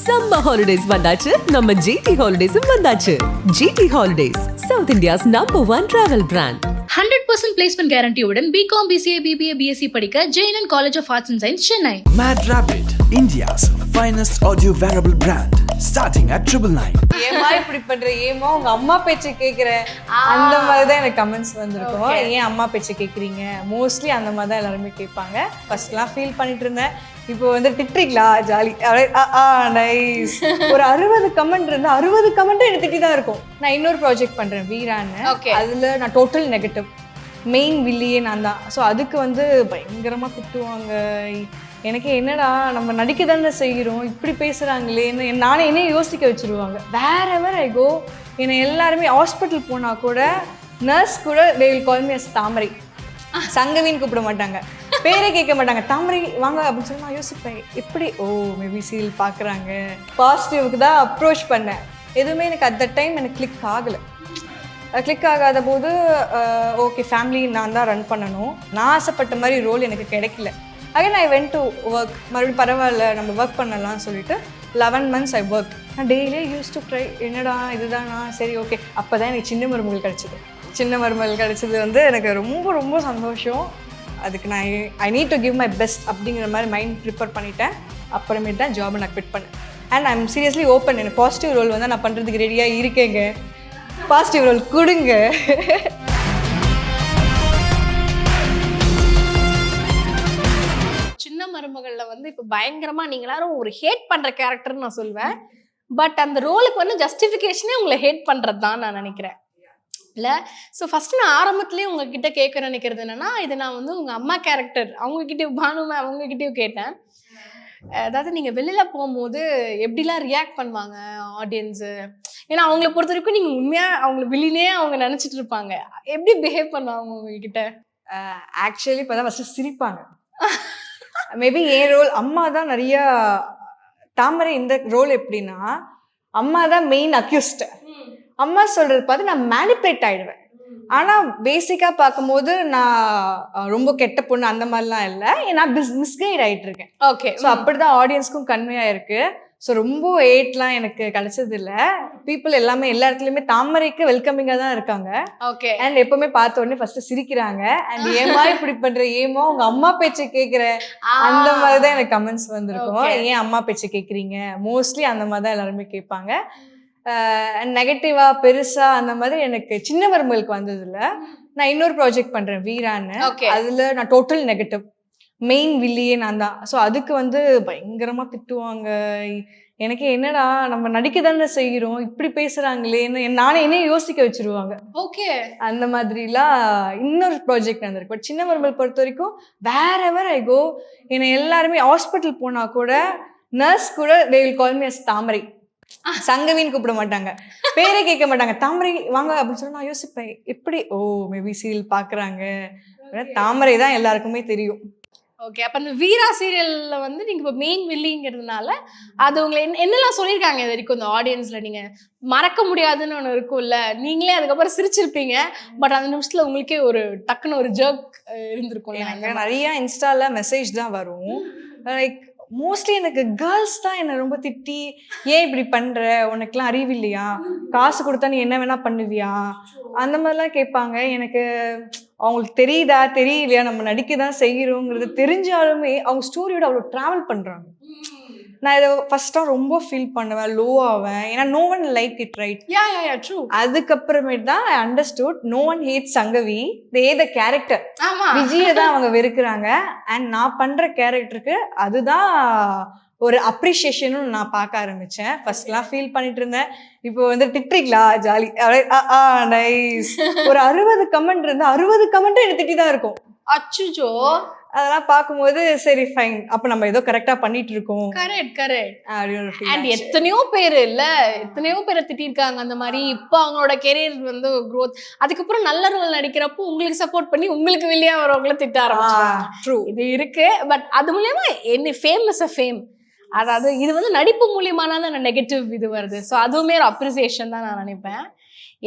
Summer holidays வந்தாச்சு, நம்ம GT ஹாலிடேஸும் வந்தாச்சு. GT holidays, south India's #1 travel brand. 100% placement கேரண்டியுடன் பிகாம், பிசிஏ, பிபிஏ, பிஎஸ்சி படிக்க Jain college of arts and science, Chennai. Mad Rabbit, India's finest audio wearable brand, starting at 999. ஏமா இப்படி பண்ற, ஏமா உங்க அம்மா பேச்சை கேட்குற, அந்த மாதிரி தான் எனக்கு கமெண்ட்ஸ் வந்திருக்கும். ஏன் அம்மா பேச்சை கேட்குறீங்க, மோஸ்ட்லி அந்த மாதிரி தான் எல்லாருமே கேட்பாங்க. ஃபர்ஸ்ட்லாம் ஃபீல் பண்ணிட்டு இருந்தேன், இப்போ வந்து திட்டுறீங்களா, ஜாலி, நைஸ். ஒரு 60 கமெண்ட் இருந்து 60 கமெண்ட்டும் எனக்கு திட்டி தான் இருக்கும். நான் இன்னொரு ப்ராஜெக்ட் பண்றேன் வீரான்னு, அதுல நான் டோட்டல் நெகட்டிவ், மெயின் வில்லியே நான் தான். ஸோ அதுக்கு வந்து பயங்கரமா திட்டுவாங்க. எனக்கு என்னடா நம்ம நடிக்க தானே செய்கிறோம், இப்படி பேசுகிறாங்களேன்னு நானே என்ன யோசிக்க வச்சுருவாங்க. வேற ஐ கோ, என்னை எல்லாருமே ஹாஸ்பிட்டல் போனால் கூட நர்ஸ் கூட they will call me as தாமரை. சங்கவின்னு கூப்பிட மாட்டாங்க, பேரே கேட்க மாட்டாங்க, தாமரை வாங்க அப்படின்னு சொல்லி நான் யோசிப்பேன். எப்படி மேபி சீல் பார்க்குறாங்க. பாசிட்டிவ்க்கு தான் அப்ரோச் பண்ணேன். எதுவுமே எனக்கு அட் த டைம் எனக்கு கிளிக் ஆகலை. கிளிக் ஆகாத போது ஓகே, ஃபேமிலி நான் தான் ரன் பண்ணணும், நான் ஆசைப்பட்ட மாதிரி ரோல் எனக்கு கிடைக்கல. Again I went to work. மறுபடியும் பரவாயில்ல, நம்ம ஒர்க் பண்ணலாம்னு சொல்லிட்டு 11 months ஐ ஒர்க். நான் டெய்லியே யூஸ் டு ட்ரை, என்னடா இதுதானா, சரி ஓகே. அப்போ தான் எனக்கு சின்ன மருமகள் கிடச்சிது. சின்ன மருமகள் கிடச்சது வந்து எனக்கு ரொம்ப ரொம்ப சந்தோஷம். அதுக்கு நான் ஐ need to give my best அப்படிங்கிற மாதிரி மைண்ட் ப்ரிப்பேர் பண்ணிட்டேன். அப்புறமேட்டு தான் ஜாபை நான் குவிட் பண்ணேன். And I am seriously open. எனக்கு பாசிட்டிவ் ரோல் வந்து நான் பண்ணுறதுக்கு ரெடியாக இருக்கேங்க. பாசிட்டிவ் ரோல் கொடுங்க. சின்ன மருமகளில் வந்து இப்போ பயங்கரமா நீங்க எல்லாரும் ஒரு ஹேட் பண்ற கேரக்டர்னு நான் சொல்வேன். பட் அந்த ரோலுக்கு வந்து ஜஸ்டிஃபிகேஷனே உங்களை ஹேட் பண்றது தான் நான் நினைக்கிறேன் இல்லை. ஸோ ஃபர்ஸ்ட் நான் ஆரம்பத்துலேயே உங்ககிட்ட கேட்க நினைக்கிறது என்னன்னா, இது நான் வந்து உங்க அம்மா கேரக்டர் அவங்ககிட்டயும் பானுமே அவங்ககிட்டயும் கேட்டேன். அதாவது நீங்கள் வெளியில் போகும்போது எப்படிலாம் ரியாக்ட் பண்ணுவாங்க ஆடியன்ஸு, ஏன்னா அவங்கள பொறுத்த வரைக்கும் நீங்கள் உண்மையாக அவங்கள வில்லினே அவங்க நினச்சிட்டு இருப்பாங்க. எப்படி பிஹேவ் பண்ணுவாங்க உங்ககிட்ட? ஆக்சுவலி இப்போ தான் ஃபஸ்ட்டு சிரிப்பாங்க. மேபி என் ரோல் அம்மா தான் நிறையா. தாமரை இந்த ரோல் எப்படின்னா, அம்மா தான் மெயின் அக்யூஸ்ட். அம்மா சொல்கிறது பார்த்து நான் மேனிப்புலேட் ஆகிடுவேன். ஆனால் பேசிக்காக பார்க்கும்போது நான் ரொம்ப கெட்ட பொண்ணு அந்த மாதிரிலாம் இல்லை, நான் மிஸ்கைட் ஆகிட்டு இருக்கேன். ஓகே. ஸோ அப்படி தான் ஆடியன்ஸ்க்கும் கன்வையாக இருக்குது. ஸோ ரொம்ப ஏட்லாம் எனக்கு கிடைச்சது இல்லை. பீப்புள் எல்லாமே எல்லா இடத்துலையுமே தாமரைக்கு வெல்கமிங்காக தான் இருக்காங்க. ஓகே. அண்ட் எப்பவுமே பார்த்த உடனே ஃபர்ஸ்ட் சிரிக்கிறாங்க. அண்ட் ஏமா இப்படி பண்ற, ஏமா உங்க அம்மா பேச்சை கேட்குற, அந்த மாதிரி தான் எனக்கு கமெண்ட்ஸ் வந்திருக்கும். ஏன் அம்மா பேச்சை கேட்குறீங்க, மோஸ்ட்லி அந்த மாதிரி தான் எல்லாருமே கேட்பாங்க. நெகட்டிவா பெருசா அந்த மாதிரி எனக்கு சின்ன மருமகளுக்கு வந்தது இல்லை. நான் இன்னொரு ப்ராஜெக்ட் பண்றேன் வீரான்னு, அதுல நான் டோட்டல் நெகட்டிவ், மெயின் வில்லியே நான் தான். ஸோ அதுக்கு வந்து பயங்கரமா திட்டுவாங்க. எனக்கு என்னடா நம்ம நடிக்க தானே செய்கிறோம், இப்படி பேசுறாங்களேன்னு நானே என்ன யோசிக்க வச்சிருவாங்க. ஓகே. அந்த மாதிரிலாம் இன்னொரு ப்ராஜெக்ட் நடந்திருக்கு. பட் சின்ன மருமகள் பொறுத்த வரைக்கும் வேற ஐ கோ, என்னை எல்லாருமே ஹாஸ்பிட்டல் போனா கூட நர்ஸ் கூட they will call me as தாமரை. சங்கவின்னு கூப்பிட மாட்டாங்க, பேரே கேட்க மாட்டாங்க, தாமரை வாங்க அப்படின்னு சொல்லி நான் யோசிப்பேன். எப்படி மேபி சீல் பார்க்குறாங்க. தாமரை தான் எல்லாருக்குமே தெரியும். ஓகே. அப்போ அந்த வீரா சீரியல்ல வந்து நீங்கள் இப்போ மெயின் வில்லிங்கிறதுனால அது உங்களை என்னெல்லாம் சொல்லியிருக்காங்க இது வரைக்கும் இந்த ஆடியன்ஸில்? நீங்கள் மறக்க முடியாதுன்னு ஒன்று இருக்கும்ல, நீங்களே அதுக்கப்புறம் சிரிச்சிருப்பீங்க, பட் அந்த நிமிஷத்தில் உங்களுக்கே ஒரு டக்குன்னு ஒரு ஜர்க் இருந்திருக்கும். எனக்கு நிறைய இன்ஸ்டால மெசேஜ் தான் வரும். லைக் மோஸ்ட்லி எனக்கு கேர்ள்ஸ் தான் என்னை ரொம்ப திட்டி, ஏன் இப்படி பண்ணுற, உனக்குலாம் அறிவு இல்லையா, காசு கொடுத்தா நீ என்ன வேணா பண்ணுவியா, அந்த மாதிரிலாம் கேட்பாங்க. எனக்கு அவங்களுக்கு தெரியுதா தெரியலையா, நம்ம நடிக்க தான் செய்கிறோங்கிறது தெரிஞ்சாலுமே அவங்க ஸ்டோரியோட அவ்வளோ ட்ராவல் பண்ணுறாங்க. நான் இதை ஃபர்ஸ்ட்டாக ரொம்ப ஃபீல் பண்ணுவேன், லோ ஆவேன். ஏன்னா no one like it, right? True. அதுக்கப்புறமேட்டு தான் I understood no one hate Sangavi, they the character. விஜயை தான் அவங்க வெறுக்கிறாங்க. அண்ட் நான் பண்ணுற கேரக்டருக்கு அதுதான் ஒரு அப்ரிஷியேஷனும் நான் பார்க்க ஆரம்பித்தேன். ஃபர்ஸ்ட்லாம் ஃபீல் பண்ணிட்டு இருந்தேன், இப்போ வந்து திட்டுறீங்களா, ஜாலி, நைஸ். ஒரு 60 கமெண்ட் இருந்து 60 கமெண்ட்டும் எனக்கு திட்டி தான் இருக்கும். அச்சுச்சோ. அதெல்லாம் பார்க்கும்போது சரி ஃபைன், அப்போ நம்ம ஏதோ கரெக்டாக பண்ணிட்டு இருக்கோம். கரெக்ட். அண்ட் எத்தனையோ பேர் எத்தனையோ பேரை திட்டிருக்காங்க அந்த மாதிரி. இப்போ அவங்களோட கெரியர் வந்து க்ரோத், அதுக்கப்புறம் நல்ல ரோல் நடிக்கிறப்போ உங்களுக்கு சப்போர்ட் பண்ணி உங்களுக்கு வெளியா வரவங்கள திட்ட ஆரம்பிச்சாங்க. ட்ரூ, இது இருக்கு. பட் அது மூலயமா என்ன ஃபேமஸ் ஃபேம், அதாவது இது வந்து நடிப்பு மூலியமான தான் நெகட்டிவ் இது வருது. ஸோ அதுவுமே ஒரு அப்ரிசியேஷன் தான் நான் நினைப்பேன்.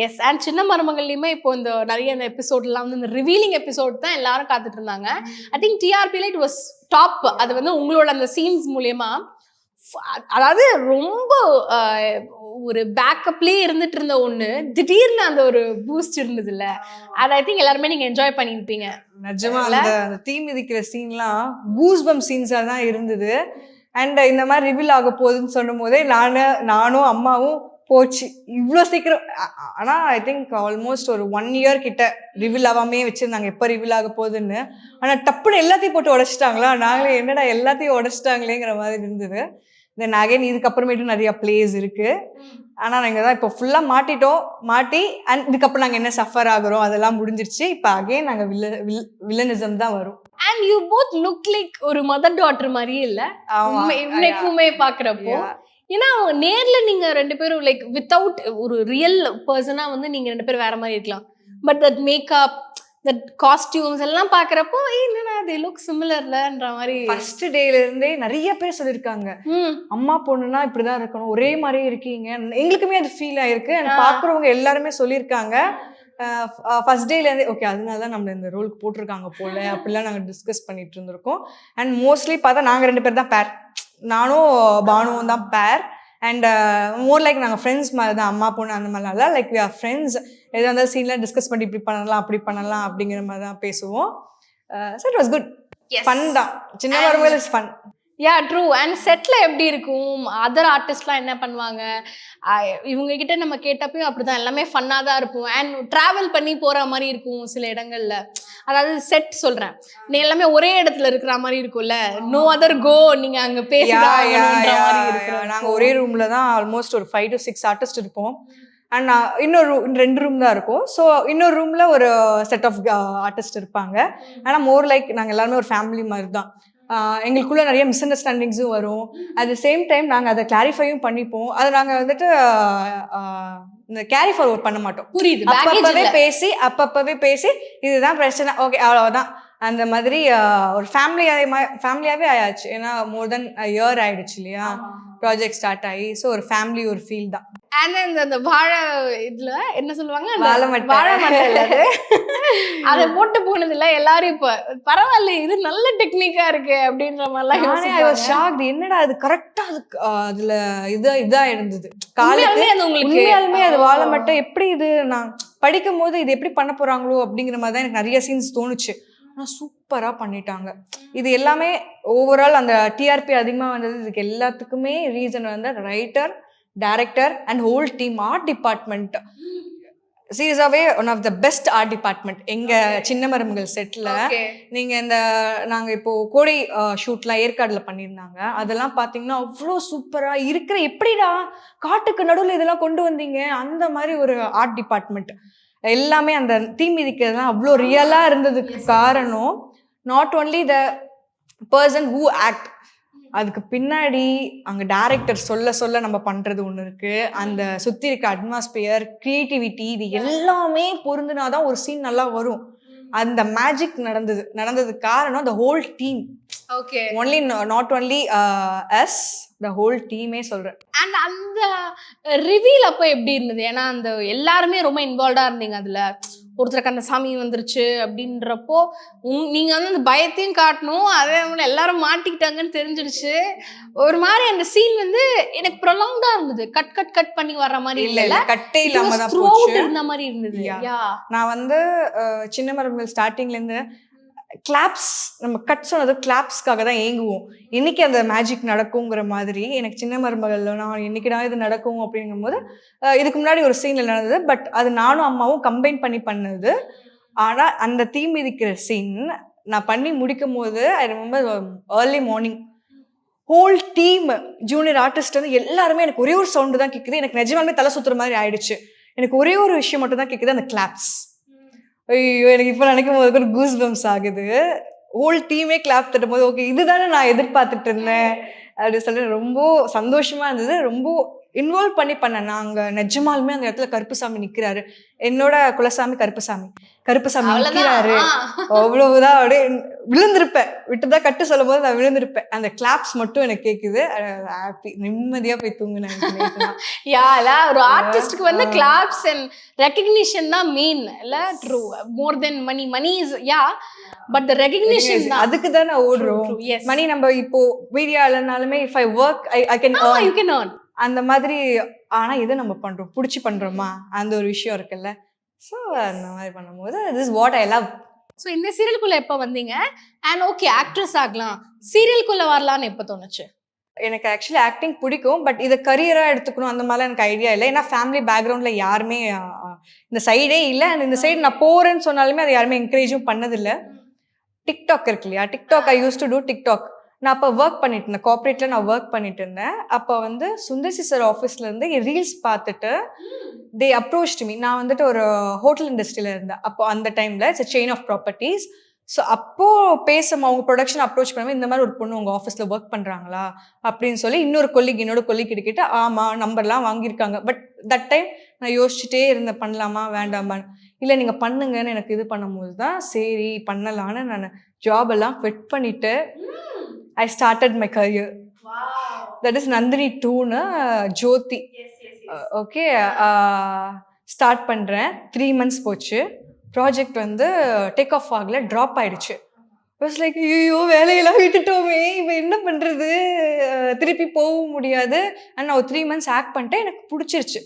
எஸ். அண்ட் சின்ன மருமகள்லையுமே இப்போ இந்த நிறைய இந்த எபிசோட்லாம் வந்து இந்த ரிவீலிங் எபிசோட் தான் எல்லாரும் காத்துட்டு இருந்தாங்க. ஐ திங்க் டிஆர்பியில் இட் வாஸ் டாப். அது வந்து உங்களோட அந்த சீன்ஸ் மூலியமா அதாவது ரொம்ப ஒரு பேக்கப்லயே இருந்துட்டு இருந்த ஒண்ணு திடீர்னு அந்த ஒரு பூஸ்ட் இருந்தது இல்ல, அது ஐ திங்க் எல்லாருமே நீங்க என்ஜாய் பண்ணிருப்பீங்க. நிஜமா அந்த தீ மிதிக்கிற சீன்லாம் கூஸ் பம் சீன்ஸா தான் இருந்தது. அண்ட் இந்த மாதிரி ரிவீல் ஆக போகுதுன்னு சொல்லும் போதே நானும் அம்மாவும் போச்சு இவ்வளோ சீக்கிரம். ஆனால் ஐ திங்க் ஆல்மோஸ்ட் ஒரு 1 year கிட்ட ரிவீல் ஆகாமே வச்சுருந்தாங்க எப்போ ரிவீல் ஆக போகுதுன்னு. ஆனால் டப்புன்னு எல்லாத்தையும் போட்டு உடச்சிட்டாங்களா, நாங்களே என்னடா எல்லாத்தையும் உடச்சிட்டாங்களேங்கிற மாதிரி இருந்தது. தென் அகைன் இதுக்கப்புறமேட்டு நிறைய பிளேஸ் இருக்குது. ஆனால் நாங்கள் தான் இப்போ ஃபுல்லாக மாட்டி அண்ட் இதுக்கப்புறம் நாங்கள் என்ன சஃபர் ஆகுறோம் அதெல்லாம் முடிஞ்சிருச்சு. இப்போ அகைன் நாங்கள் வில்லனிசம் தான் வரும். And you both look like ஒரு மதர் டாட்டர் மாதிரியே இல்லை இன்னைக்குமே பார்க்குறப்போ. ஏன்னா நேர்ல நீங்க 2 பேரும் லைக் வித்தவுட் ஒரு ரியல் பர்சனா வந்து நீங்க 2 பேரும் வேற மாதிரி இருக்கலாம். But that makeup, that costumes எல்லாம் பாக்குறப்போ என்னன்னா they look similarன்ற மாதிரி ஃபர்ஸ்ட் டேல இருந்தே நிறைய பேர் சொல்லியிருக்காங்க, அம்மா பொண்ணுனா இப்படிதான் இருக்கணும், ஒரே மாதிரியே இருக்கீங்க. எங்களுக்குமே அது ஃபீல் ஆயிருக்கு. பாக்குறவங்க எல்லாருமே சொல்லியிருக்காங்க. ஃபர்ஸ்ட் டேல இருந்தே ஓகே அதனால தான் நம்ம இந்த ரோலுக்கு போட்டிருக்காங்க போல அப்படிலாம் நாங்கள் டிஸ்கஸ் பண்ணிட்டு இருந்திருக்கோம். அண்ட் மோஸ்ட்லி பார்த்தா நாங்கள் 2 பேர் தான் பேர், நானும் பானுவும் தான் பேர். அண்ட் மோர் லைக் நாங்கள் ஃப்ரெண்ட்ஸ் மாதிரி தான், அம்மா பொண்ணு அந்த மாதிரிலாம் லைக் வி ஆர் ஃப்ரெண்ட்ஸ். எதாவது அந்த சீன்லாம் டிஸ்கஸ் பண்ணி இப்படி பண்ணலாம் அப்படி பண்ணலாம் அப்படிங்கிற மாதிரி தான் பேசுவோம். So it was good, fun தான். சின்ன மருமகள் is fun. Yeah true. And செட்ல எப்படி இருக்கும், அதர் ஆர்டிஸ்ட்லாம் என்ன பண்ணுவாங்க, இவங்க கிட்ட நம்ம கேட்டப்பயும் அப்படிதான் எல்லாமே ஃபன்னா தான் இருக்கும். அண்ட் டிராவல் பண்ணி போற மாதிரி இருக்கும் சில இடங்கள்ல. அதாவது செட் சொல்றேன், நீ எல்லாமே ஒரே இடத்துல இருக்கிற மாதிரி இருக்கும்ல, நோ அதர் கோ, நீங்க அங்க பேசுறாங்க. நாங்க ஒரே ரூம்ல தான் ஆல்மோஸ்ட் ஒரு 5 to 6 ஆர்டிஸ்ட் இருப்போம். அண்ட் இன்னொரு 2 ரூம் தான் இருக்கும். ஸோ இன்னொரு ரூம்ல ஒரு செட் ஆஃப் ஆர்டிஸ்ட் இருப்பாங்க. ஆனா மோர் லைக் நாங்க எல்லாருமே ஒரு ஃபேமிலி மாதிரி தான். எங்களுக்குள்ள நிறைய மிஸ் அண்டர்ஸ்டாண்டிங்ஸும் வரும். அட் த சேம் டைம் நாங்கள் அதை கிளாரிஃபையும் பண்ணிப்போம். அதை நாங்கள் வந்துட்டு இந்த கேரி ஃபார்வர்ட் பண்ண மாட்டோம். புரியுது. அப்பப்பவே பேசி இதுதான் பிரச்சனை, ஓகே அவ்வளோதான். அந்த மாதிரி ஒரு ஃபேமிலியாகவே ஆயாச்சு. ஏன்னா மோர் தென் இயர் ஆயிடுச்சு இல்லையா ப்ராஜெக்ட் ஸ்டார்ட் ஆகி. ஸோ ஒரு ஃபேமிலி ஒரு ஃபீல் தான். அண்ட் அந்த வாழை இதுல என்ன சொல்லுவாங்க, வாழை மட்டை அதை போட்டு போனது இல்ல எல்லாரும் இப்ப பரவாயில்ல இது நல்ல டெக்னிக்கா இருக்கு அப்படின்ற மாதிரிலாம். என்னடா அது கரெக்டா அதுல இதா இருந்தது உண்மையாலுமே. அது வாழை மட்டை எப்படி இது நான் படிக்கும் போது இது எப்படி பண்ண போறாங்களோ அப்படிங்கிற மாதிரி தான் எனக்கு நிறைய சீன்ஸ் தோணுச்சு. ஆனால் சூப்பராக பண்ணிட்டாங்க. இது எல்லாமே ஓவரால் அந்த டிஆர்பி அதிகமாக வந்தது இதுக்கு எல்லாத்துக்குமே ரீசன் வந்து writer, director and whole team. Art department சீரியஸாகவே one of the best art department எங்கள் சின்ன மருமகள் செட்டில். நீங்கள் இந்த நாங்கள் இப்போது கோடை ஷூட்லாம் ஏற்காடில் பண்ணியிருந்தாங்க, அதெல்லாம் பார்த்தீங்கன்னா அவ்வளோ சூப்பராக இருக்கிற, எப்படிடா காட்டுக்கு நடுவில் இதெல்லாம் கொண்டு வந்தீங்க, அந்த மாதிரி ஒரு ஆர்ட் டிபார்ட்மெண்ட். எல்லாமே அந்த தீ மிதிக்கிறதுலாம் அவ்வளோ ரியலாக இருந்ததுக்கு காரணம் not only the person who act, அதுக்கு பின்னாடி அங்கே டைரக்டர் சொல்ல நம்ம பண்ணுறது ஒன்று இருக்குது. அந்த சுற்றி இருக்க அட்மாஸ்பியர், க்ரியேட்டிவிட்டி, இது எல்லாமே பொருந்துனாதான் ஒரு சீன் நல்லா வரும். அந்த மேஜிக் நடந்ததுக்கு காரணம் the whole team. Okay, only not only us, the ஹோல் டீமே சொல்கிறேன். அண்ட் அந்த ரிவீல் அப்போ எப்படி இருந்தது? ஏன்னா அந்த எல்லாருமே ரொம்ப இன்வால்வ்டாக இருந்தீங்க அதில். ஒருத்தருக்கு அந்த சாமி வந்துருச்சு அப்படின்றப்போ நீங்க வந்து அந்த பயத்தையும் காட்டணும், அதே எல்லாரும் மாட்டிக்கிட்டாங்கன்னு தெரிஞ்சிடுச்சு. ஒரு மாதிரி அந்த சீன் வந்து எனக்கு ப்ரொலாங்டா இருந்தது, கட் பண்ணி வர்ற மாதிரி இல்ல, கட்டே இல்லாம தான் போச்சு இருந்த மாதிரி இருந்தது. நான் வந்து சின்ன மருமகள் ஸ்டார்டிங்ல இருந்து கிளாப்ஸ், நம்ம கட் சொன்னது கிளாப்ஸ்க்காக தான் ஏங்குவோம். இன்னைக்கு அந்த மேஜிக் நடக்குங்கிற மாதிரி எனக்கு சின்ன மருமகள் நான் என்னைக்குடா இது நடக்கும் அப்படிங்கும்போது இதுக்கு முன்னாடி ஒரு சீன்ல நடந்தது. பட் அது நானும் அம்மாவும் கம்பைன் பண்ணது. ஆனால் அந்த தீ மிதிக்கிற சீன் நான் பண்ணி முடிக்கும் போது I remember early morning whole team junior artist வந்து எல்லாருமே எனக்கு ஒரே ஒரு சவுண்டு தான் கேட்குது. எனக்கு நிஜமாலுமே தலை சுத்துற மாதிரி ஆயிடுச்சு. எனக்கு ஒரே ஒரு விஷயம் மட்டும் தான் கேட்குது, அந்த கிளாப்ஸ். ஐயோ, எனக்கு இப்போ நினைக்கும் போது கூட கூஸ் பம்ஸ் ஆகுது. ஹோல் டீமே கிளாப் தட்டும் போது ஓகே இதுதானே நான் எதிர்பார்த்துட்டு இருந்தேன் அப்படின்னு சொல்லிட்டு ரொம்ப சந்தோஷமா இருந்தது. ரொம்ப இன்வால்வ் பண்ணி பண்ணேன். நாங்கள் நிஜமாலுமே அந்த இடத்துல கருப்புசாமி நிற்கிறாரு. என்னோட குலசாமி கருப்புசாமி நிற்கிறாரு. அவ்வளவுதான். அப்படியே விழுந்திருப்பேன். விட்டுதான் கட்டு சொல்லும் போது நான் விழுந்திருப்பேன். அந்த கிளாப்ஸ் மட்டும் எனக்கு கேட்குது. ஹாப்பி, நிம்மதியாக போய் தூங்குனேன். ஒரு ஆர்டிஸ்டுக்கு வந்து கிளாப்ஸ் அண்ட் ரெகக்னிஷன் தான் மெயின் இல்ல? True. More then money is but the recognition தான். அதுக்கு தான் நான் ஓடுறோம். மணி நம்ம இப்போ மீடியா இல்லைனாலுமே if I work I can you can earn அந்த மாதிரி. ஆனா எது நம்ம பண்றோம், பிடிச்சி பண்றோமா, அந்த ஒரு விஷயம் இருக்குல்ல. ஸோ அந்த மாதிரி பண்ணும்போது this what I love. So இந்த சீரியலுக்குள்ள எப்போ வந்தீங்க? அண்ட் ஓகே ஆக்ட்ரஸ் ஆகலாம், சீரியலுக்குள்ள வரலான்னு எப்போ தோணுச்சு? எனக்கு ஆக்சுவலி ஆக்டிங் பிடிக்கும், பட் இதை கரியராக எடுத்துக்கணும் அந்த மாதிரிலாம் எனக்கு ஐடியா இல்லை. ஏன்னா ஃபேமிலி பேக்ரவுண்டில் யாருமே இந்த சைடே இல்லை. அண்ட் இந்த சைடு நான் போகிறேன்னு சொன்னாலுமே அதை யாருமே என்கரேஜும் பண்ணதில்லை. டிக்டாக் இருக்கு இல்லையா, TikTok I use to do TikTok. நான் அப்போ ஒர்க் பண்ணிட்டு இருந்தேன், கார்பரேட்டில் நான் ஒர்க் பண்ணிட்டு இருந்தேன். அப்போ வந்து சுந்தர் சி சார் ஆஃபீஸ்லேருந்து ரீல்ஸ் பார்த்துட்டு தே அப்ரோச்ட் மீ. நான் வந்துட்டு ஒரு ஹோட்டல் இண்டஸ்ட்ரியில் இருந்தேன் அப்போ. அந்த டைமில் it's chain of properties. So அப்போது அவங்க ப்ரொடக்ஷன் அப்ரோச் பண்ணும்போது இந்த மாதிரி ஒரு பொண்ணு உங்கள் ஆஃபீஸில் ஒர்க் பண்ணுறாங்களா அப்படின்னு சொல்லி இன்னொரு என்னோட கொல்லிக் கிட்ட ஆமாம் நம்பர்லாம் வாங்கியிருக்காங்க. பட் தட் டைம் நான் யோசிச்சுட்டே இருந்தேன், பண்ணலாமா வேண்டாமான்னு. இல்லை நீங்கள் பண்ணுங்கன்னு எனக்கு இது பண்ணும்போது தான் சரி பண்ணலான்னு நான் ஜாப் எல்லாம் குவிட் பண்ணிவிட்டு I started my career. That is Nandini 2 Jyothi. Okay start பண்ணுறேன். 3 months போச்சு. ப்ராஜெக்ட் வந்து டேக் ஆஃப் ஆகல, ட்ராப் ஆயிடுச்சு. வாஸ் லைக் ஐயோ வேலையெல்லாம் விட்டுட்டோமே, இப்போ என்ன பண்ணுறது, திருப்பி போகவும் முடியாது. அண்ட் நான் ஒரு 3 months ஆக்ட் பண்ணிட்டேன். எனக்கு பிடிச்சிருச்சு.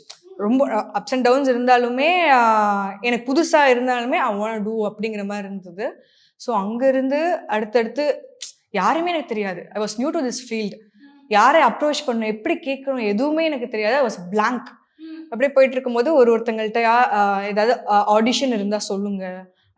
ரொம்ப அப்ஸ் அண்ட் டவுன்ஸ் இருந்தாலுமே எனக்கு புதுசாக இருந்தாலுமே I want to do அப்படிங்கிற மாதிரி இருந்தது. ஸோ அங்கேருந்து அடுத்தடுத்து யாருமே எனக்கு தெரியாது. I was new to this field. யாரை அப்ரோச் பண்ணணும், எப்படி கேட்கணும், எதுவுமே எனக்கு தெரியாது. I was blank. அப்படியே போயிட்டு இருக்கும்போது ஒருத்தங்கள்ட்ட ஏதாவது ஆடிஷன் இருந்தால் சொல்லுங்க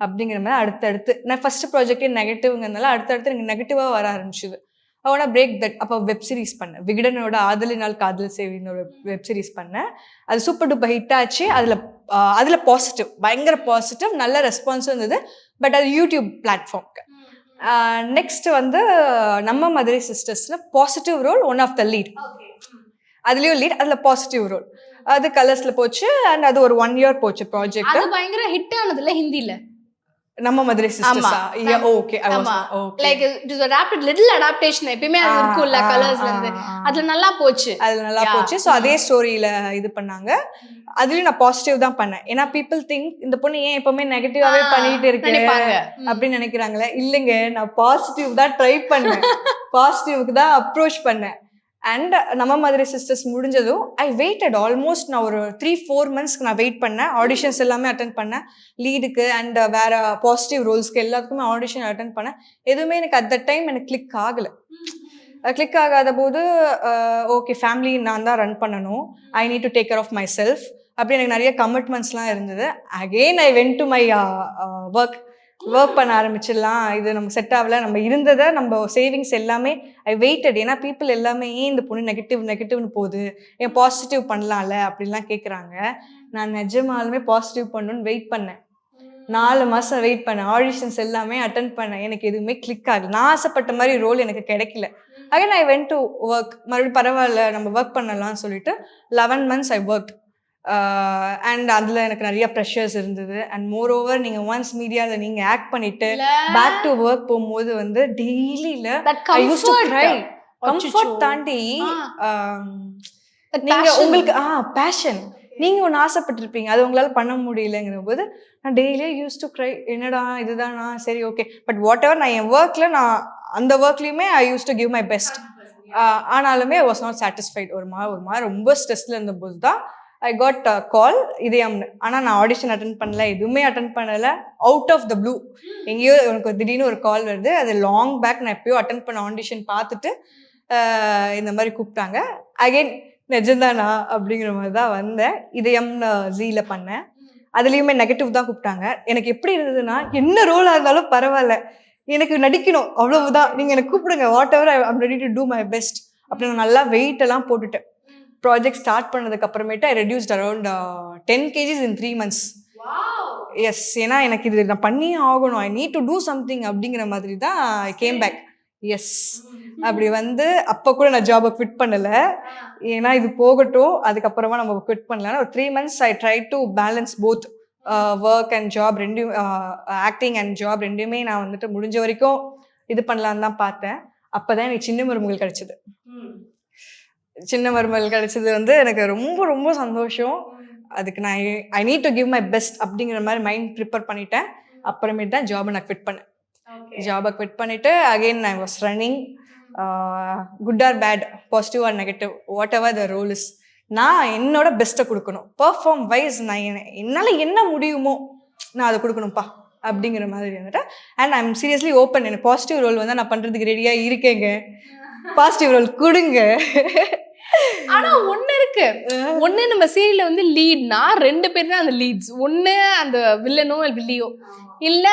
அப்படிங்கிற மாதிரி அடுத்தடுத்து. நான் ஃபர்ஸ்ட் ப்ராஜெக்டே நெகட்டிவ்ங்கிறதுனால அடுத்தடுத்து எனக்கு நெகட்டிவாக வர ஆரம்பிச்சுது. அவனா பிரேக் தட். அப்போ வெப் சீரிஸ் பண்ணேன். விகடனோட ஆதலினால் காதல் சேவின்னு ஒரு வெப் சீரிஸ் பண்ணேன். அது சூப்பர் டூப்பர் ஹிட் ஆச்சு. அதில் பாசிட்டிவ், பயங்கர பாசிட்டிவ், நல்ல ரெஸ்பான்ஸும் இருந்தது. பட் அது யூடியூப் பிளாட்ஃபார்ம்க்கு. நெக்ஸ்ட் வந்து நம்ம மதுரை சிஸ்டர்ஸ்ல positive role, one of the lead. அதுலயும் லீட், அதுல பாசிட்டிவ் ரோல். அது கலர்ஸ்ல போச்சு. அண்ட் அது ஒரு 1 year போச்சு ப்ராஜெக்ட். அது பயங்கர ஹிட் ஆனதுல ஹிந்தில நம்ம Madurai sisters. Okay like it is a rapid little adaptation. எப்பவுமே அது இருக்குல்ல கலர்ஸ்ல இருந்து. அதுல நல்லா போச்சு. ஸோ அதே ஸ்டோரியில இது பண்ணாங்க. அதுலயும் நான் பாசிட்டிவ் தான் பண்ணேன். ஏன்னா பீப்புள் திங்க் இந்த பொண்ணு ஏன் எப்பவுமே நெகட்டிவாவே பண்ணிட்டு இருக்கேன் அப்படின்னு நினைக்கிறாங்களே. இல்லைங்க, நான் பாசிட்டிவ் தான் ட்ரை பண்ணேன். பாசிட்டிவ்க்கு தான் அப்ரோச் பண்ணேன். அண்ட் நம்ம மதுரை சிஸ்டர்ஸ் முடிஞ்சதும் ஐ வெயிட்டட் ஆல்மோஸ்ட். நான் ஒரு 3-4 months நான் வெயிட் பண்ணேன். ஆடிஷன்ஸ் எல்லாமே அட்டென்ட் பண்ணேன், லீடுக்கு அண்ட் வேற பாசிட்டிவ் ரோல்ஸ்க்கு எல்லாத்துக்குமே ஆடிஷன் அட்டென்ட் பண்ணேன். எதுவுமே எனக்கு அட் தட் டைம் எனக்கு கிளிக் ஆகலை. கிளிக் ஆகாத போது ஓகே ஃபேமிலி நான் தான் ரன் பண்ணணும், I need to take care of myself அப்படி எனக்கு நிறைய கமிட்மெண்ட்ஸ்லாம் இருந்தது. Again I went to my work பண்ண ஆரம்பிச்சிடலாம். இது நம்ம செட் ஆகலை. நம்ம இருந்ததை நம்ம சேவிங்ஸ் எல்லாமே ஐ வெயிட்டட். ஏன்னா பீப்புள் எல்லாமே ஏன் இந்த பொண்ணு நெகட்டிவ்னு போகுது, ஏன் பாசிட்டிவ் பண்ணலாம்ல அப்படின்லாம் கேட்குறாங்க. நான் நிஜமாலுமே பாசிட்டிவ் பண்ணணும்னு வெயிட் பண்ணேன். 4 மாதம் வெயிட் பண்ணேன். ஆடிஷன்ஸ் எல்லாமே அட்டென்ட் பண்ணேன். எனக்கு எதுவுமே கிளிக் ஆகல. நான் ஆசைப்பட்ட மாதிரி ரோல் எனக்கு கிடைக்கல. Again I went to work. மறுபடியும் பரவாயில்ல நம்ம ஒர்க் பண்ணலாம்னு சொல்லிட்டு 11 months ஐ ஒர்க். அண்ட் அதில் எனக்கு நிறைய ப்ரெஷர்ஸ் இருந்தது. அண்ட் மோர் ஓவர் நீங்கள் ஒன்ஸ் மீடியாவில் நீங்கள் ஆக்ட் பண்ணிட்டு பேக் டு ஒர்க் போகும்போது வந்து டெய்லியில் ஐ யூஸ் டு ட்ரை. கம்ஃபர்ட் தாண்டி நீங்கள் உங்களுக்கு பேஷன், நீங்கள் ஒன்று ஆசைப்பட்டிருப்பீங்க, அது உங்களால் பண்ண முடியலைங்கிற போது நான் டெய்லியே யூஸ் டு க்ரை. என்னடா இதுதானா, சரி ஓகே. பட் வாட் எவர் நான் என் ஒர்க்கில் நான் அந்த ஒர்க்லேயுமே I use to give my best. ஆனாலுமே ஐ வாஸ் நாட் சாட்டிஸ்ஃபைட். ஒரு மாதிரி ரொம்ப ஸ்ட்ரெஸ்ஸில் இருந்தபோது தான் ஐ காட் கால் இதயம்னு. ஆனால் நான் ஆடிஷன் அட்டென்ட் பண்ணல, எதுவுமே அட்டென்ட் பண்ணலை. அவுட் ஆஃப் த ப்ளூ எங்கேயோ எனக்கு திடீர்னு ஒரு கால் வருது. அது லாங் பேக் நான் எப்பயோ அட்டென்ட் பண்ண ஆடிஷன் பார்த்துட்டு இந்த மாதிரி கூப்பிட்டாங்க. அகெயின் நிஜம்தானா அப்படிங்கிற மாதிரி தான் வந்தேன். இதயம்னு ஜீல பண்ணேன். அதுலேயுமே நெகட்டிவ் தான் கூப்பிட்டாங்க. எனக்கு எப்படி இருந்ததுன்னா, என்ன ரோலாக இருந்தாலும் பரவாயில்ல, எனக்கு நடிக்கணும் அவ்வளவுதான், நீங்கள் எனக்கு கூப்பிடுங்க, whatever I'm ready to do my best அப்படின்னு நான் நல்லா வெயிட் எல்லாம் போட்டுட்டேன். ப்ராஜெக்ட் ஸ்டார்ட் பண்ணதுக்கு அப்புறமேட்டு I reduced around 10 kgs in 3 months. Yes, ஏன்னா எனக்கு இது நான் பண்ணியே ஆகணும், I need to do something அப்படிங்கிற மாதிரி தான் ஐ கேம் பேக். எஸ். அப்படி வந்து அப்போ கூட நான் ஜாபை குவிட் பண்ணலை. ஏன்னா இது போகட்டும், அதுக்கப்புறமா நம்ம குவிட் பண்ணலாம். ஒரு 3 months I try to balance both work and job ரெண்டும், ஆக்டிங் அண்ட் ஜாப் ரெண்டுமே நான் வந்துட்டு முடிஞ்ச வரைக்கும் இது பண்ணலான்னு தான் பார்த்தேன். அப்போ தான் எனக்கு சின்ன மருமகள் கிடச்சிது. சின்ன மருமகள் கிடச்சது வந்து எனக்கு ரொம்ப ரொம்ப சந்தோஷம். அதுக்கு நான் ஐ need to give my best அப்படிங்கிற மாதிரி மைண்ட் ப்ரிப்பேர் பண்ணிட்டேன். அப்புறமேட்டு தான் ஜாபை நான் குவிட் பண்ணேன். ஜாபை குவிட் பண்ணிவிட்டு again I was running. Good or bad, positive or negative, whatever the role is, நான் என்னோட பெஸ்ட்டை கொடுக்கணும். பெர்ஃபார்ம் வைஸ் நான் என்னால் என்ன முடியுமோ நான் அதை கொடுக்கணும்ப்பா அப்படிங்கிற மாதிரி வந்துட்டு. And I am seriously open. எனக்கு பாசிட்டிவ் ரோல் வந்து நான் பண்ணுறதுக்கு ரெடியாக இருக்கேங்க. பாசிட்டிவ் ரோல் கொடுங்க. ஆனா ஒண்ணு இருக்கு, ஒண்ணு நம்ம சீரியல்ல வந்து லீட்னா 2 பேர் தான் அந்த லீட்ஸ். ஒண்ணு அந்த வில்லனோ வில்லியோ, இல்ல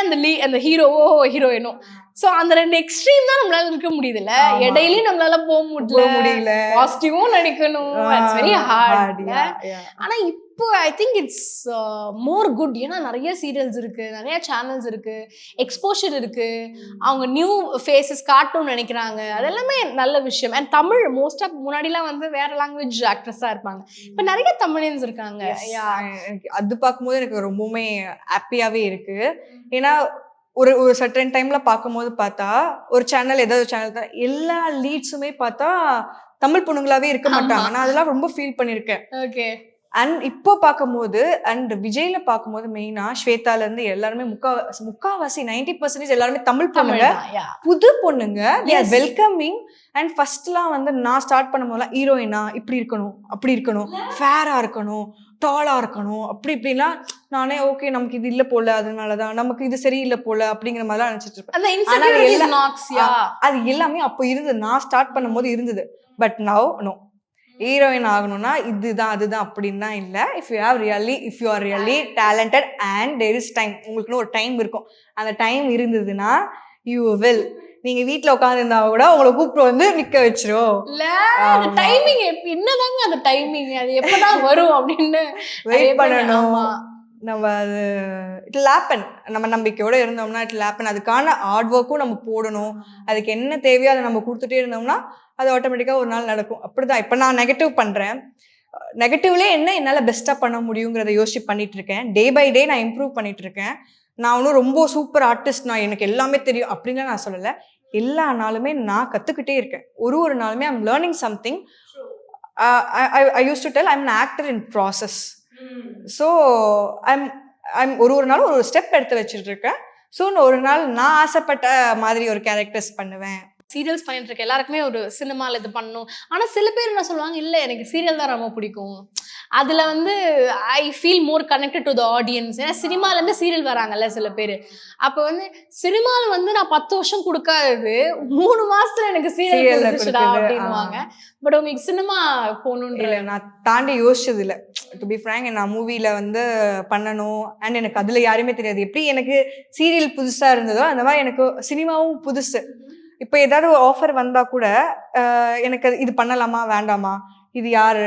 அந்த ஹீரோவோ ஹீரோயினோ. சோ அந்த 2 எக்ஸ்ட்ரீம் தான் நம்மளால இருக்க முடியுதுல்ல. இடையிலயும் நம்மளால போக முடியல. பாசிட்டிவும் நினைக்கணும். It's very hard. ஆனா இப்போ I think it's more good. ஏன்னா நிறைய சீரியல்ஸ் இருக்கு, நிறைய சேனல்ஸ் இருக்கு, எக்ஸ்போஷர் இருக்கு, அவங்க நியூ ஃபேஸஸ் காட்டணும்னு நினைக்கிறாங்க. அதெல்லாமே நல்ல விஷயம். அண்ட் தமிழ் மோஸ்டா முன்னாடிலாம் வந்து வேற லாங்குவேஜ் ஆக்ட்ரஸா இருப்பாங்க, இப்போ நிறைய தமிழியன்ஸ் இருக்காங்க. அது பார்க்கும்போது எனக்கு ரொம்பவுமே ஹாப்பியாவே இருக்கு. ஏன்னா ஒரு சர்டன் டைம்ல பார்க்கும்போது பார்த்தா ஒரு சேனல், ஏதாவது ஒரு சேனல் தான் எல்லா லீட்ஸுமே பார்த்தா தமிழ் பொண்ணுங்களாவே இருக்க மாட்டாங்க. நான் அதெல்லாம் ரொம்ப ஃபீல் பண்ணியிருக்கேன். ஓகே. அண்ட் இப்போ பார்க்கும்போது அண்ட் விஜய்ல பார்க்கும்போது மெயினா ஸ்வேதால இருந்து எல்லாருமே முக்காவாசி 90% எல்லாருமே தமிழ் பொண்ணுங்க, புது பொண்ணுங்க. வெல்கமிங். அண்ட் ஃபர்ஸ்ட்லாம் வந்து நான் ஸ்டார்ட் பண்ணும் போதெல்லாம் ஹீரோயினா இப்படி இருக்கணும், அப்படி இருக்கணும், ஃபேரா இருக்கணும், டாலா இருக்கணும், அப்படி இப்படிலாம் நானே ஓகே நமக்கு இது இல்லை போல, அதனாலதான் நமக்கு இது சரியில்லை போல அப்படிங்கிற மாதிரிலாம் நினைச்சிட்டு இருப்பேன். அது எல்லாமே அப்போ இருந்தது, நான் ஸ்டார்ட் பண்ணும் போது இருந்தது. பட் நவ் நோ, ஹீரோயின் ஆகணும்னா இதுதான் அதுதான் அப்படின்னா இல்லை. If you are really talented and there is time, உங்களுக்குன்னு ஒரு டைம் இருக்கும். அந்த டைம் இருந்ததுன்னா யூ வில். நீங்க வீட்டுல உட்காந்து இருந்தா கூட உங்களை கூப்பிட்டு வந்து நிக்க வச்சிரும். டைமிங் என்னதாங்க அந்த டைமிங், அது எப்பதான் வரும் அப்படின்னு வெயிட் பண்ணணும். நம்ம அது இட் வில் ஹேப்பன். நம்ம நம்பிக்கையோட இருந்தோம்னா இட் வில் ஹேப்பன். அதுக்கான ஹார்ட் ஒர்க்கும் நம்ம போடணும். அதுக்கு என்ன தேவையோ அதை நம்ம கொடுத்துட்டே இருந்தோம்னா அது ஆட்டோமேட்டிக்காக ஒரு நாள் நடக்கும். அப்படிதான் இப்போ நான் நெகட்டிவ் பண்ணுறேன். நெகட்டிவ்லேயே என்ன என்னால் பெஸ்ட்டாக பண்ண முடியுங்கிறத யோசிச்சு பண்ணிட்டு இருக்கேன். டே பை டே நான் இம்ப்ரூவ் பண்ணிட்டு இருக்கேன். நான் ஒன்றும் ரொம்ப சூப்பர் ஆர்டிஸ்ட், நான் எனக்கு எல்லாமே தெரியும் அப்படின்னு நான் சொல்லலை. எல்லா நாளுமே நான் கற்றுக்கிட்டே இருக்கேன். ஒரு நாளுமே I am learning something. I use to tell I am an actor in process. So I'm ஒரு நாளும் ஒரு ஸ்டெப் எடுத்து வச்சுட்டு இருக்கேன். ஸோ ஒரு நாள் நான் ஆசைப்பட்ட மாதிரி ஒரு கேரக்டர்ஸ் பண்ணுவேன். சீரியல்ஸ் பண்ணிட்டு இருக்க எல்லாருக்குமே ஒரு சினிமாவில் இது பண்ணணும். ஆனால் சில பேர் என்ன சொல்லுவாங்க, இல்லை எனக்கு சீரியல் தான் ரொம்ப பிடிக்கும், அதில் வந்து I feel more connected to the audience. ஏன்னா சினிமாலேருந்து சீரியல் வராங்கல்ல சில பேர். அப்போ வந்து சினிமாவில் வந்து நான் 10 வருஷம் கொடுக்காதது 3 மாசத்துல எனக்கு சீரியல் அப்படின்வாங்க. பட் உங்களுக்கு சினிமா போகணுன்ற நான் தாண்டி யோசிச்சது இல்லை. டு பி ஃப்ராங்க், நான் மூவியில் வந்து பண்ணணும். அண்ட் எனக்கு அதில் யாருமே தெரியாது. எப்படி எனக்கு சீரியல் புதுசாக இருந்ததோ அந்த மாதிரி எனக்கு சினிமாவும் புதுசு. இப்போ ஏதாவது ஒரு ஆஃபர் வந்தால் கூட எனக்கு இது பண்ணலாமா வேண்டாமா, இது யார்,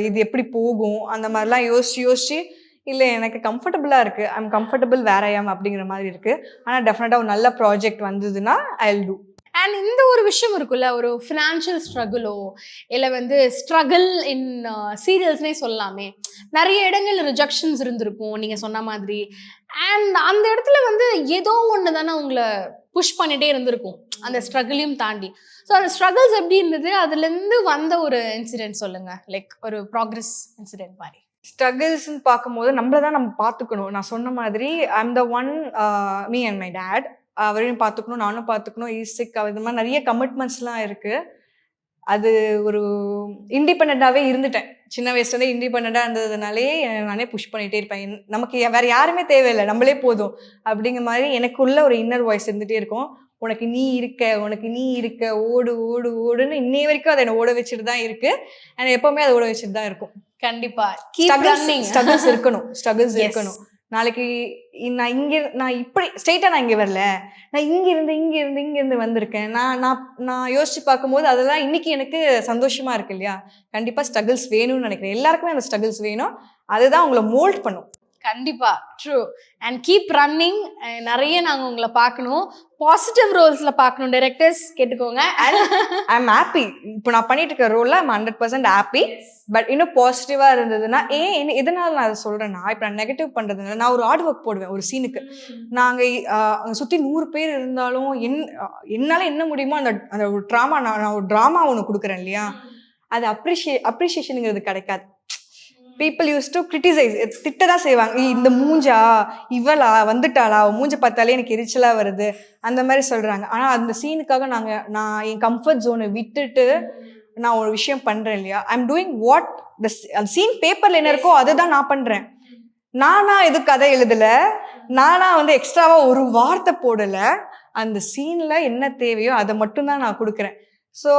இது எப்படி போகும், அந்த மாதிரிலாம் யோசிச்சு இல்லை எனக்கு கம்ஃபர்டபுளாக இருக்குது, ஐ எம் கம்ஃபர்டபுள் வேற ஐம் அப்படிங்கிற மாதிரி இருக்குது. ஆனால் டெஃபினட்டாக ஒரு நல்ல ப்ராஜெக்ட் வந்ததுன்னா ஐ வில் டூ. அண்ட் இந்த ஒரு விஷயம் இருக்குல்ல, ஒரு ஃபினான்ஷியல் ஸ்ட்ரகிளோ இல்லை வந்து ஸ்ட்ரகிள் இன் சீரியல்ஸ்னே சொல்லலாமே, நிறைய இடங்கள் ரிஜெக்ஷன்ஸ் இருந்திருக்கும் நீங்கள் சொன்ன மாதிரி. அண்ட் அந்த இடத்துல வந்து ஏதோ ஒன்று தானே உங்களை புஷ் பண்ணிகிட்டே இருந்திருக்கும் அந்த ஸ்ட்ரகிளையும் தாண்டி. ஸோ அந்த ஸ்ட்ரகிள்ஸ் எப்படி இருந்தது, அதுலேருந்து வந்த ஒரு இன்சிடென்ட் சொல்லுங்கள், லைக் ஒரு ப்ராக்ரஸ் இன்சிடென்ட் மாதிரி. ஸ்ட்ரகிள்ஸ்ன்னு பார்க்கும்போது நம்மள தான் நம்ம பார்த்துக்கணும். நான் சொன்ன மாதிரி I am the one, me and my dad, அவரையும் பார்த்துக்கணும், நானும் பார்த்துக்கணும், ஈஸிக் இது மாதிரி நிறைய கமிட்மெண்ட்ஸ்லாம் இருக்குது. அது ஒரு இண்டிபெண்ட்டாகவே இருந்துட்டேன். சின்ன வயசுலேருந்தே இண்டிபெண்ட்டாக இருந்ததுனாலே நானே புஷ் பண்ணிகிட்டே இருப்பேன். நமக்கு வேறு யாருமே தேவையில்லை, நம்மளே போதும் அப்படிங்கிற மாதிரி எனக்குள்ள ஒரு இன்னர் வாய்ஸ் இருந்துகிட்டே இருக்கும். உனக்கு நீ இருக்க ஓடு ஓடு ஓடுன்னு இன்னைய வரைக்கும் அதை என்னை ஓட வச்சுட்டு தான் இருக்குது. அண்ட் எப்போவுமே அதை ஓட வச்சுட்டு தான் இருக்கும். கண்டிப்பாக ஸ்ட்ரகிள்ஸ் இருக்கணும். நாளைக்கு நான் இப்படி ஸ்ட்ரெயிட்டாக நான் இங்கே வரல, நான் இங்கேருந்து வந்திருக்கேன். நான் யோசிச்சு பார்க்கும்போது அதெல்லாம் இன்னைக்கு எனக்கு சந்தோஷமா இருக்கு இல்லையா. கண்டிப்பாக ஸ்ட்ரகிள்ஸ் வேணும்னு நினைக்கிறேன். எல்லாருக்குமே அந்த ஸ்ட்ரகிள்ஸ் வேணும். அதுதான் உங்களை மோல்ட் பண்ணும். கண்டிப்பா ட்ரூ. And keep running. நிறைய நாங்க உங்களை பார்க்கணும், பாசிட்டிவ் ரோல்ஸ்ல பார்க்கணும். டைரக்டர்ஸ் கேட்டுக்கோங்க. I am happy. இப்போ நான் பண்ணிட்டு இருக்க ரோல்ல ஐம் 100% ஹாப்பி. பட் இன்னும் பாசிட்டிவா இருந்ததுன்னா எதனால நான் அதை சொல்றேன்னா, இப்போ நான் நெகட்டிவ் பண்றதுனால நான் ஒரு ஹார்ட் ஒர்க் போடுவேன் ஒரு சீனுக்கு. நாங்கள் சுற்றி 100 பேர் இருந்தாலும் என்னால் என்ன முடியுமோ அந்த ஒரு ட்ராமா நான் ஒரு ட்ராமா ஒன்று கொடுக்குறேன் இல்லையா, அது அப்ரிஷியேஷனுங்கிறது கிடைக்காது. பீப்புள் யூஸ் டு கிரிட்டிசைஸ், திட்ட தான் செய்வாங்க. இந்த மூஞ்சா இவளா வந்துட்டாளா, மூஞ்ச பார்த்தாலே எனக்கு எரிச்சலாக வருது அந்த மாதிரி சொல்கிறாங்க. ஆனால் அந்த சீனுக்காக நான் என் கம்ஃபர்ட் ஜோனை விட்டுட்டு நான் ஒரு விஷயம் பண்ணுறேன் இல்லையா, ஐ எம் டூயிங் வாட் அந்த சீன் பேப்பரில் என்ன இருக்கோ அதை தான் நான் பண்ணுறேன். நானா எது கதை எழுதலை, நானா எக்ஸ்ட்ராவாக ஒரு வார்த்தை போடலை. அந்த சீனில் என்ன தேவையோ அதை மட்டும்தான் நான் கொடுக்குறேன். ஸோ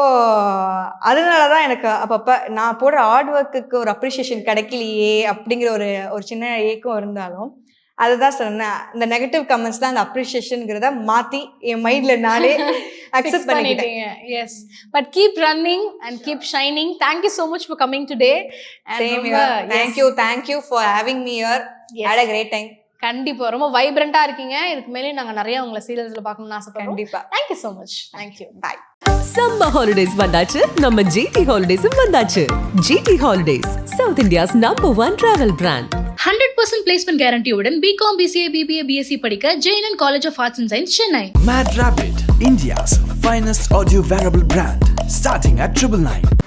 அதனால தான் எனக்கு அப்பப்போ நான் போடுற ஹார்ட் ஒர்க்குக்கு ஒரு அப்ரிஷியேஷன் கிடைக்கலையே அப்படிங்கிற ஒரு சின்ன ஏக்கம் இருந்தாலும் அதுதான் சொன்னேன். இந்த நெகட்டிவ் கமெண்ட்ஸ் தான் அந்த அப்ரிஷியேஷன்ங்கிறத மாற்றி என் மைண்டில் நானே அக்செப்ட் பண்ணிட்டேன். Yes, but keep running and keep shining. Thank you so much for coming today. Thank you for having me here. Had a great time. கண்டிப்பா ரொம்ப வைப்ரண்டா இருக்கீங்க. இதுக்கு மேலே நாங்க நிறைய உங்களை சீரியல்ஸ்ல பார்க்கணும்னு ஆசைப்படுறோம். கண்டிப்பா. Thank you so much. Thank you. Bye. Summer holidays வந்தாச்சு, நம்ம ஜிடி ஹாலிடேஸும் வந்தாச்சு. GT holidays, south India's number 1 travel brand. 100% placement கேரண்டியுடன் பிகாம் பிசிஏ பிபிஏ பிஎஸ்சி படிக்க ஜெயனன் college of arts and science, Chennai. Mad Rabbit, India's finest audio wearable brand, starting at 999.